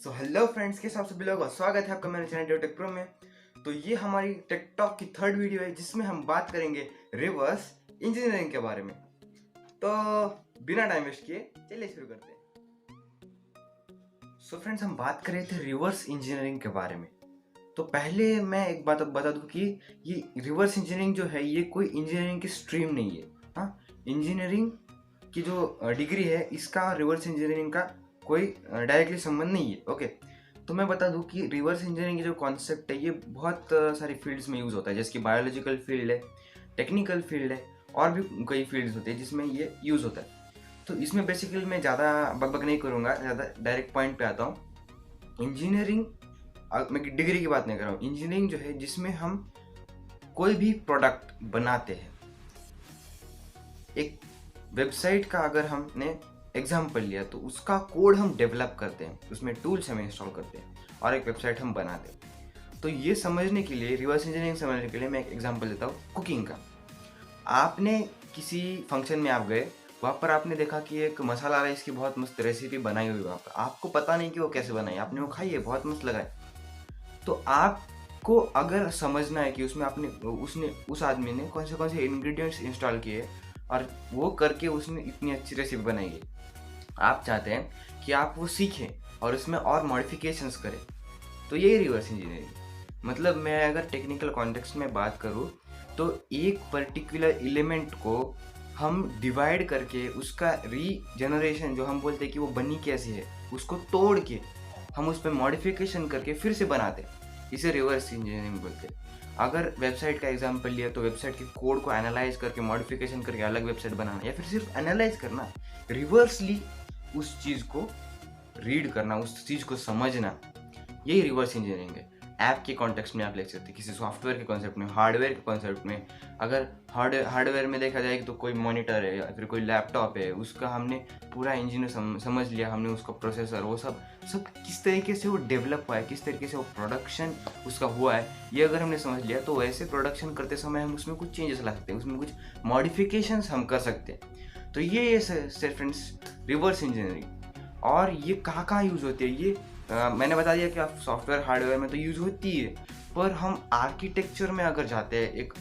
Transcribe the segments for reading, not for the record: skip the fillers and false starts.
So hello friends, के साथ सभी लोगों का स्वागत है आपका मेरे चैनल टेक प्रो में। तो ये हमारी टेकटॉक की थर्ड वीडियो है जिसमें हम बात करेंगे रिवर्स इंजीनियरिंग के बारे में। तो बिना टाइम वेस्ट किए चलिए शुरू करते हैं। सो फ्रेंड्स, हम बात कर रहे थे रिवर्स इंजीनियरिंग के बारे में। तो पहले मैं एक बात बता दूं कि ये रिवर्स इंजीनियरिंग जो है ये कोई इंजीनियरिंग की स्ट्रीम नहीं है। हाँ, इंजीनियरिंग की जो डिग्री है इसका रिवर्स इंजीनियरिंग का कोई डायरेक्टली संबंध नहीं है। ओके, तो मैं बता दूं कि रिवर्स इंजीनियरिंग की जो कॉन्सेप्ट है ये बहुत सारी फील्ड्स में यूज़ होता है, जैसे कि बायोलॉजिकल फील्ड है, टेक्निकल फील्ड है, और भी कई फील्ड्स होते हैं जिसमें ये यूज़ होता है। तो इसमें बेसिकली मैं ज़्यादा बकबक नहीं करूँगा, ज़्यादा डायरेक्ट पॉइंट पे आता हूँ। इंजीनियरिंग, मैं डिग्री की बात नहीं कर रहा हूँ, इंजीनियरिंग जो है जिसमें हम कोई भी प्रोडक्ट बनाते हैं। एक वेबसाइट का अगर हमने एग्जाम्पल लिया तो उसका कोड हम डेवलप करते हैं, उसमें टूल्स हम इंस्टॉल करते हैं और एक वेबसाइट हम बनाते हैं। तो ये समझने के लिए, रिवर्स इंजीनियरिंग समझने के लिए मैं एक एग्जाम्पल देता हूँ कुकिंग का। आपने किसी फंक्शन में आप गए, वहाँ पर आपने देखा कि एक मसाला राइस की बहुत मस्त रेसिपी बनाई हुई वहाँ पर, आपको पता नहीं कि वो कैसे बनाई, आपने वो खाई है, बहुत मस्त लगा है। तो आपको अगर समझना है कि उसमें आपने उस आदमी ने कौन से इंग्रेडिएंट्स इंस्टॉल किए और वो करके उसने इतनी अच्छी रेसिपी बनाई है, आप चाहते हैं कि आप वो सीखें और उसमें और मॉडिफिकेशंस करें। तो यही रिवर्स इंजीनियरिंग। मतलब मैं अगर टेक्निकल कॉन्टेक्स्ट में बात करूँ तो एक पर्टिकुलर एलिमेंट को हम डिवाइड करके उसका रीजनरेशन, जो हम बोलते हैं कि वो बनी कैसी है, उसको तोड़ के हम उस पर मॉडिफिकेशन करके फिर से बनाते हैं, इसे रिवर्स इंजीनियरिंग बोलते हैं। अगर वेबसाइट का एग्जांपल लिया तो वेबसाइट के कोड को एनालाइज करके मॉडिफिकेशन करके अलग वेबसाइट बनाना, या फिर सिर्फ एनालाइज करना, रिवर्सली उस चीज़ को रीड करना, उस चीज़ को समझना, यही रिवर्स इंजीनियरिंग है। ऐप के कॉन्टेक्स्ट में आप लिख सकते हैं, किसी सॉफ्टवेयर के कॉन्सेप्ट में, हार्डवेयर के कॉन्सेप्ट में। अगर हार्डवेयर में देखा जाए तो कोई मॉनिटर है या फिर कोई लैपटॉप है, उसका हमने पूरा इंजीनियर समझ लिया, हमने उसका प्रोसेसर, वो सब किस तरीके से वो डेवलप हुआ है, किस तरीके से वो प्रोडक्शन उसका हुआ है, ये अगर हमने समझ लिया तो वैसे प्रोडक्शन करते समय हम उसमें कुछ चेंजेस ला सकते हैं, उसमें कुछ मॉडिफिकेशंस हम कर सकते हैं। तो ये फ्रेंड्स रिवर्स इंजीनियरिंग। और ये कहाँ यूज़ होती है ये मैंने बता दिया कि आप सॉफ्टवेयर हार्डवेयर में तो यूज़ होती है, पर हम आर्किटेक्चर में अगर जाते हैं, एक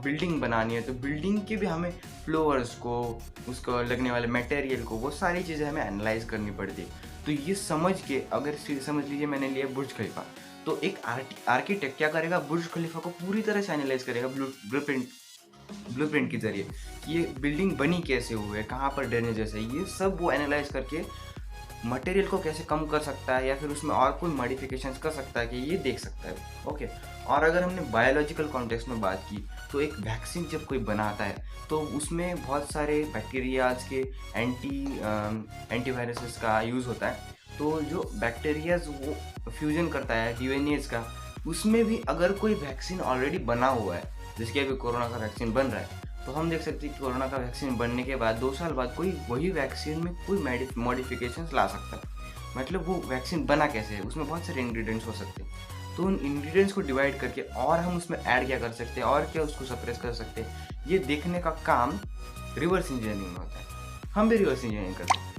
बिल्डिंग बनानी है तो बिल्डिंग के भी हमें फ्लोर्स को, उसको लगने वाले मटेरियल को, वो सारी चीज़ें हमें एनालाइज करनी पड़ती है। तो ये समझ के, अगर समझ लीजिए मैंने लिया बुर्ज खलीफा, तो एक आर्किटेक्ट क्या करेगा, बुर्ज खलीफा को पूरी तरह से एनालाइज करेगा ब्लूप्रिंट के जरिए कि ये बिल्डिंग बनी कैसे हुई है, कहाँ पर ड्रेनेजेस है, ये सब वो एनालाइज करके मटेरियल को कैसे कम कर सकता है या फिर उसमें और कोई मॉडिफिकेशंस कर सकता है कि ये देख सकता है। ओके, और अगर हमने बायोलॉजिकल कॉन्टेक्स्ट में बात की तो एक वैक्सीन जब कोई बनाता है तो उसमें बहुत सारे बैक्टीरियाज के एंटीवायरसेस का यूज़ होता है। तो जो बैक्टीरियाज वो फ्यूजन करता है डीएनएज का, उसमें भी अगर कोई वैक्सीन ऑलरेडी बना हुआ है, जैसे कि अभी कोरोना का वैक्सीन बन रहा है, तो हम देख सकते हैं कि कोरोना का वैक्सीन बनने के बाद 2 साल बाद कोई वही वैक्सीन में कोई मॉडिफिकेशंस ला सकता है। मतलब वो वैक्सीन बना कैसे है, उसमें बहुत सारे इंग्रेडिएंट्स हो सकते हैं। तो उन इंग्रेडिएंट्स को डिवाइड करके और हम उसमें ऐड क्या कर सकते हैं और क्या उसको सप्रेस कर सकते हैं, ये देखने का काम रिवर्स इंजीनियरिंग में होता है। हम भी रिवर्स इंजीनियरिंग करते हैं।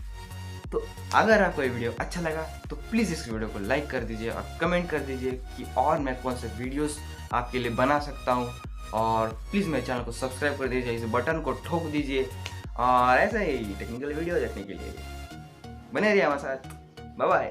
तो अगर आपको ये वीडियो अच्छा लगा तो प्लीज़ इस वीडियो को लाइक कर दीजिए और कमेंट कर दीजिए कि और मैं कौन से वीडियोस आपके लिए बना सकता हूँ। और प्लीज़ मेरे चैनल को सब्सक्राइब कर दीजिए, इस बटन को ठोक दीजिए, और ऐसा ही टेक्निकल वीडियो देखने के लिए बने रहिए हमारे साथ। Bye bye.